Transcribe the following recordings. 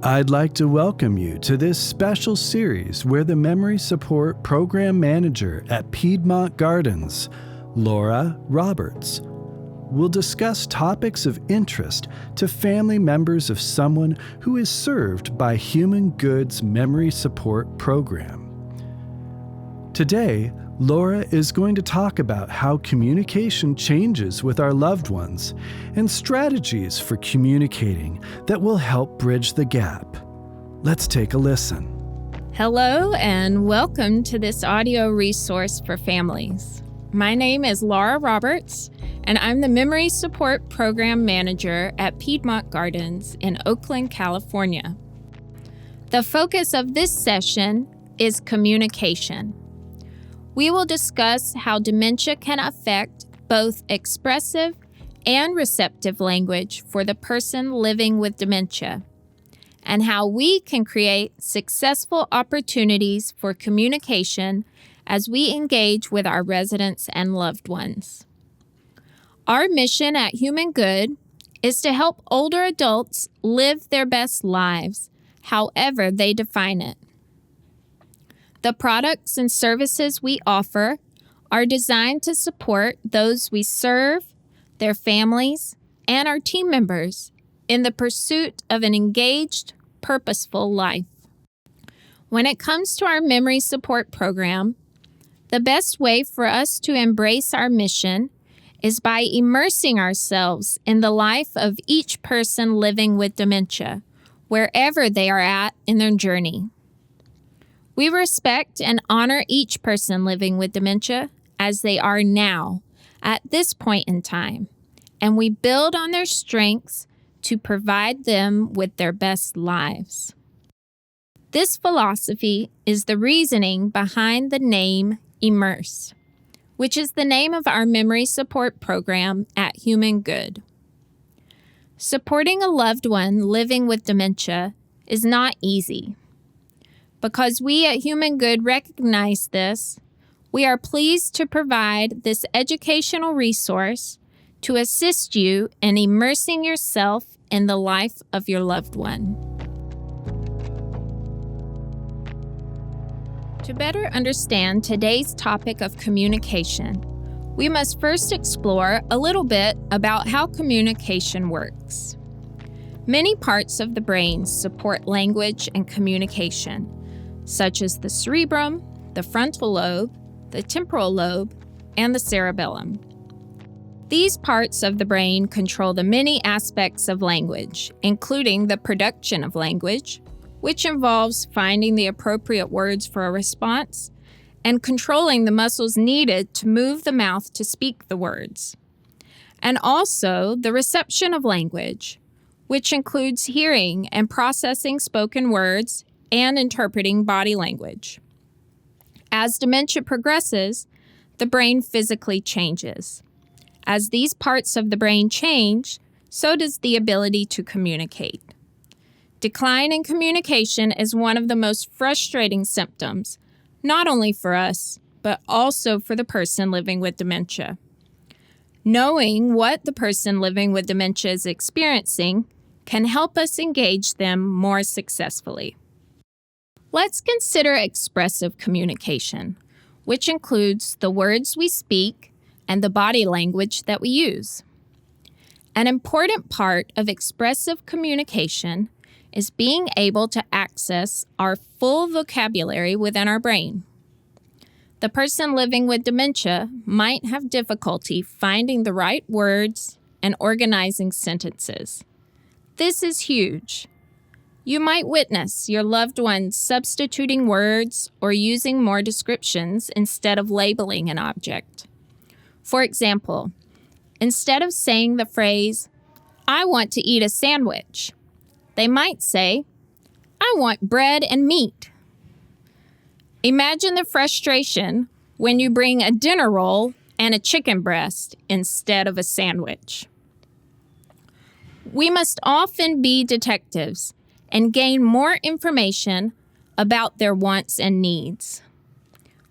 I'd like to welcome you to this special series where the Memory Support Program Manager at Piedmont Gardens, Laura Roberts, will discuss topics of interest to family members of someone who is served by HumanGood's Memory Support Program. Today, Laura is going to talk about how communication changes with our loved ones and strategies for communicating that will help bridge the gap. Let's take a listen. Hello and welcome to this audio resource for families. My name is Laura Roberts and I'm the Memory Support Program Manager at Piedmont Gardens in Oakland, California. The focus of this session is communication. We will discuss how dementia can affect both expressive and receptive language for the person living with dementia, and how we can create successful opportunities for communication as we engage with our residents and loved ones. Our mission at HumanGood is to help older adults live their best lives, however they define it. The products and services we offer are designed to support those we serve, their families, and our team members in the pursuit of an engaged, purposeful life. When it comes to our memory support program, the best way for us to embrace our mission is by immersing ourselves in the life of each person living with dementia, wherever they are at in their journey. We respect and honor each person living with dementia as they are now, at this point in time, and we build on their strengths to provide them with their best lives. This philosophy is the reasoning behind the name Immerse, which is the name of our memory support program at HumanGood. Supporting a loved one living with dementia is not easy. Because we at HumanGood recognize this, we are pleased to provide this educational resource to assist you in immersing yourself in the life of your loved one. To better understand today's topic of communication, we must first explore a little bit about how communication works. Many parts of the brain support language and communication, such as the cerebrum, the frontal lobe, the temporal lobe, and the cerebellum. These parts of the brain control the many aspects of language, including the production of language, which involves finding the appropriate words for a response, and controlling the muscles needed to move the mouth to speak the words. And also the reception of language, which includes hearing and processing spoken words and interpreting body language. As dementia progresses, the brain physically changes. As these parts of the brain change, so does the ability to communicate. Decline in communication is one of the most frustrating symptoms, not only for us, but also for the person living with dementia. Knowing what the person living with dementia is experiencing can help us engage them more successfully. Let's consider expressive communication, which includes the words we speak and the body language that we use. An important part of expressive communication is being able to access our full vocabulary within our brain. The person living with dementia might have difficulty finding the right words and organizing sentences. This is huge. You might witness your loved ones substituting words or using more descriptions instead of labeling an object. For example, instead of saying the phrase, "I want to eat a sandwich," they might say, "I want bread and meat." Imagine the frustration when you bring a dinner roll and a chicken breast instead of a sandwich. We must often be detectives and gain more information about their wants and needs.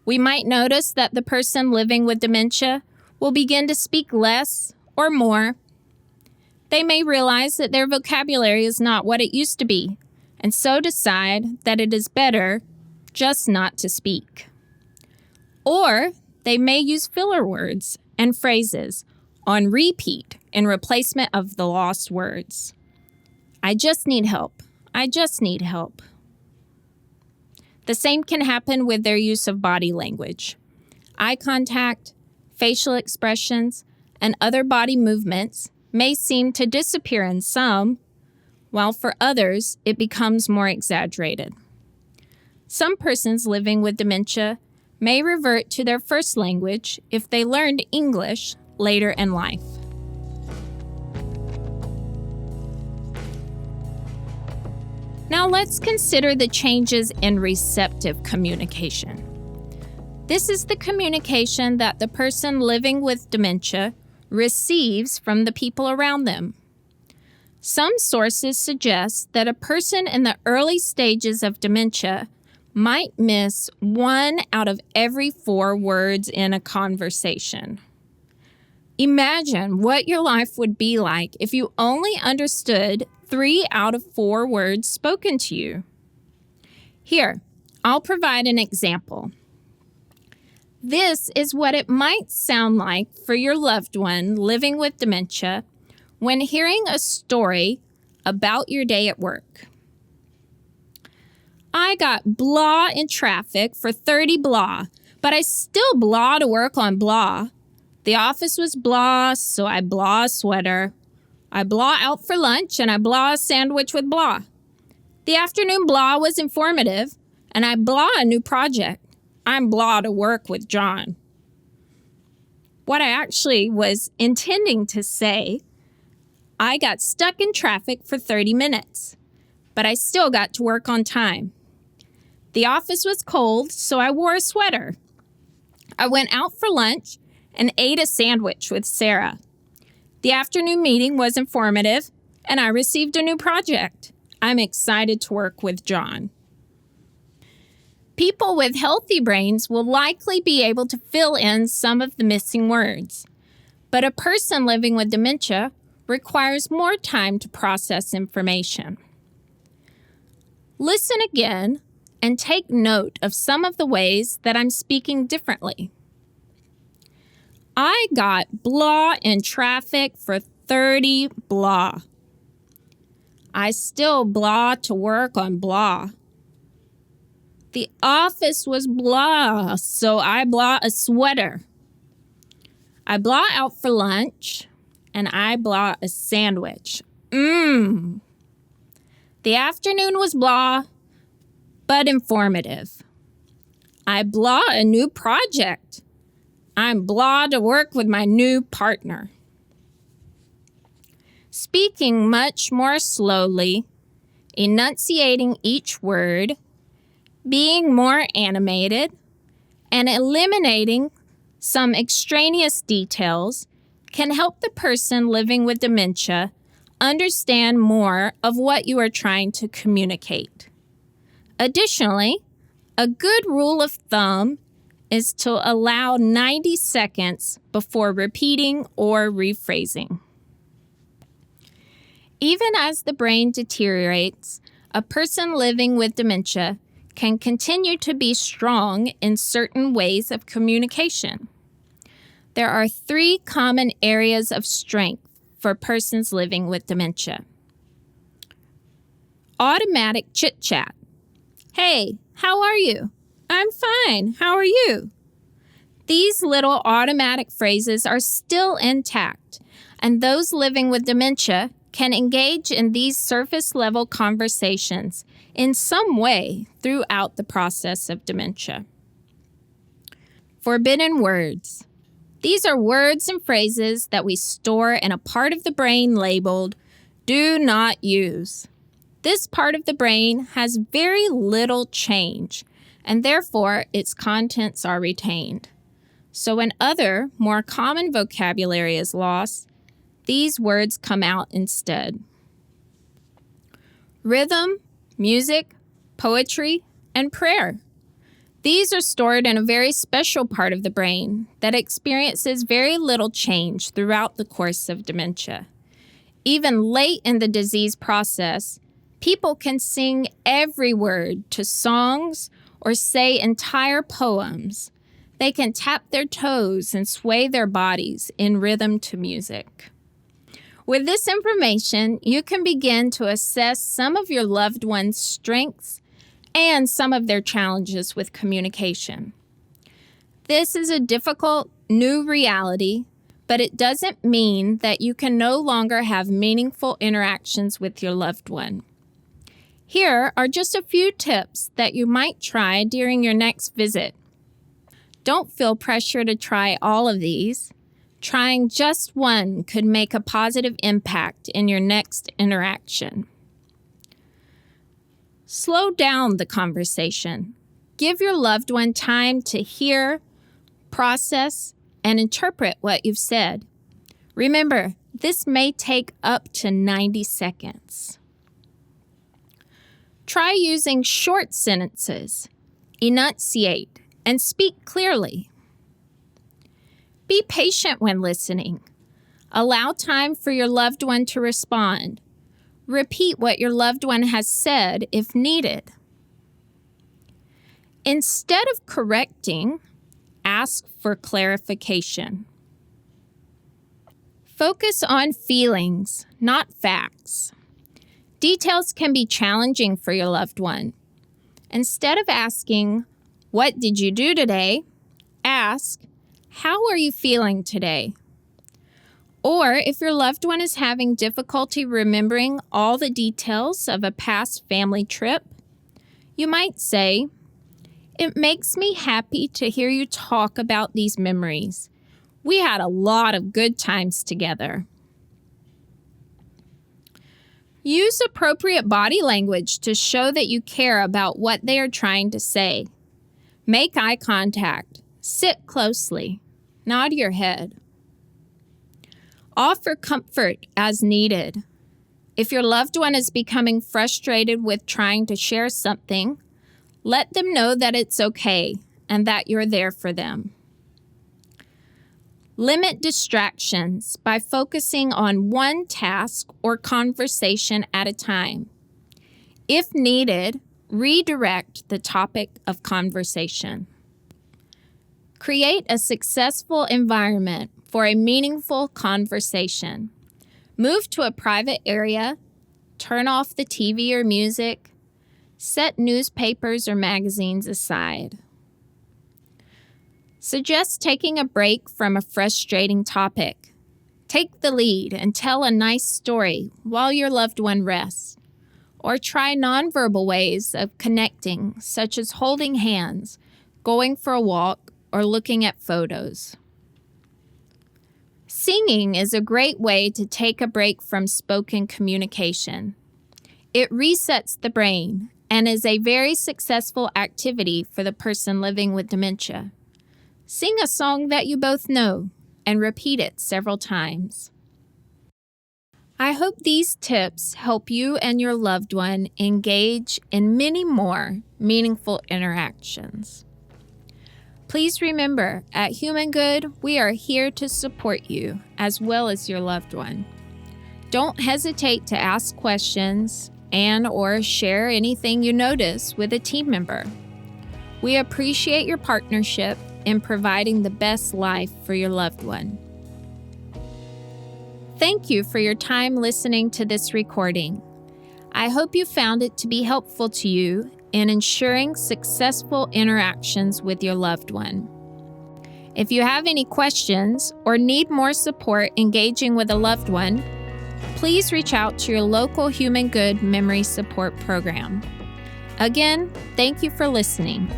We might notice that the person living with dementia will begin to speak less or more. They may realize that their vocabulary is not what it used to be, and so decide that it is better just not to speak. Or they may use filler words and phrases on repeat in replacement of the lost words. I just need help. I just need help. The same can happen with their use of body language. Eye contact, facial expressions, and other body movements may seem to disappear in some, while for others it becomes more exaggerated. Some persons living with dementia may revert to their first language if they learned English later in life. Now let's consider the changes in receptive communication. This is the communication that the person living with dementia receives from the people around them. Some sources suggest that a person in the early stages of dementia might miss 1 out of every 4 words in a conversation. Imagine what your life would be like if you only understood 3 out of 4 words spoken to you. Here, I'll provide an example. This is what it might sound like for your loved one living with dementia when hearing a story about your day at work. I got blah in traffic for 30 blah, but I still blah to work on blah. The office was blah, so I blah a sweater. I blah out for lunch, and I blah a sandwich with blah. The afternoon blah was informative, and I blah a new project. I'm blah to work with John. What I actually was intending to say, I got stuck in traffic for 30 minutes, but I still got to work on time. The office was cold, so I wore a sweater. I went out for lunch and ate a sandwich with Sarah. The afternoon meeting was informative, and I received a new project. I'm excited to work with John. People with healthy brains will likely be able to fill in some of the missing words, but a person living with dementia requires more time to process information. Listen again and take note of some of the ways that I'm speaking differently. I got blah in traffic for 30 blah. I still blah to work on blah. The office was blah, so I blah a sweater. I blah out for lunch, and I blah a sandwich. The afternoon was blah, but informative. I blah a new project. I'm blah to work with my new partner. Speaking much more slowly, enunciating each word, being more animated, and eliminating some extraneous details can help the person living with dementia understand more of what you are trying to communicate. Additionally, a good rule of thumb is to allow 90 seconds before repeating or rephrasing. Even as the brain deteriorates, a person living with dementia can continue to be strong in certain ways of communication. There are 3 common areas of strength for persons living with dementia. Automatic chit-chat. Hey, how are you? I'm fine. How are you? These little automatic phrases are still intact, and those living with dementia can engage in these surface-level conversations in some way throughout the process of dementia. Forbidden words. These are words and phrases that we store in a part of the brain labeled "Do Not Use." This part of the brain has very little change, and therefore its contents are retained. So when other, more common vocabulary is lost, these words come out instead. Rhythm, music, poetry, and prayer. These are stored in a very special part of the brain that experiences very little change throughout the course of dementia. Even late in the disease process, People can sing every word to songs or say entire poems. They can tap their toes and sway their bodies in rhythm to music. With this information, you can begin to assess some of your loved one's strengths and some of their challenges with communication. This is a difficult, new reality, but it doesn't mean that you can no longer have meaningful interactions with your loved one. Here are just a few tips that you might try during your next visit. Don't feel pressure to try all of these. Trying just one could make a positive impact in your next interaction. Slow down the conversation. Give your loved one time to hear, process, and interpret what you've said. Remember, this may take up to 90 seconds. Try using short sentences. Enunciate and speak clearly. Be patient when listening. Allow time for your loved one to respond. Repeat what your loved one has said if needed. Instead of correcting, ask for clarification. Focus on feelings, not facts. Details can be challenging for your loved one. Instead of asking, "What did you do today?" ask, "How are you feeling today?" Or if your loved one is having difficulty remembering all the details of a past family trip, you might say, "It makes me happy to hear you talk about these memories. We had a lot of good times together." Use appropriate body language to show that you care about what they are trying to say. Make eye contact. Sit closely. Nod your head. Offer comfort as needed. If your loved one is becoming frustrated with trying to share something, let them know that it's okay and that you're there for them. Limit distractions by focusing on one task or conversation at a time. If needed, redirect the topic of conversation. Create a successful environment for a meaningful conversation. Move to a private area, turn off the TV or music, set newspapers or magazines aside. Suggest taking a break from a frustrating topic. Take the lead and tell a nice story while your loved one rests. Or try nonverbal ways of connecting, such as holding hands, going for a walk, or looking at photos. Singing is a great way to take a break from spoken communication. It resets the brain and is a very successful activity for the person living with dementia. Sing a song that you both know and repeat it several times. I hope these tips help you and your loved one engage in many more meaningful interactions. Please remember, at HumanGood, we are here to support you as well as your loved one. Don't hesitate to ask questions and/or share anything you notice with a team member. We appreciate your partnership in providing the best life for your loved one. Thank you for your time listening to this recording. I hope you found it to be helpful to you in ensuring successful interactions with your loved one. If you have any questions or need more support engaging with a loved one, please reach out to your local HumanGood Memory Support Program. Again, thank you for listening.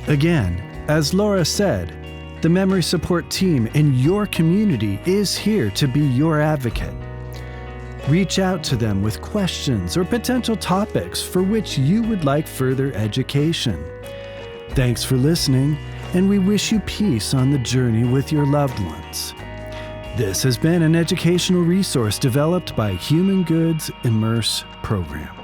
Again, as Laura said, the Memory Support Team in your community is here to be your advocate. Reach out to them with questions or potential topics for which you would like further education. Thanks for listening, and we wish you peace on the journey with your loved ones. This has been an educational resource developed by HumanGood's Immerse program.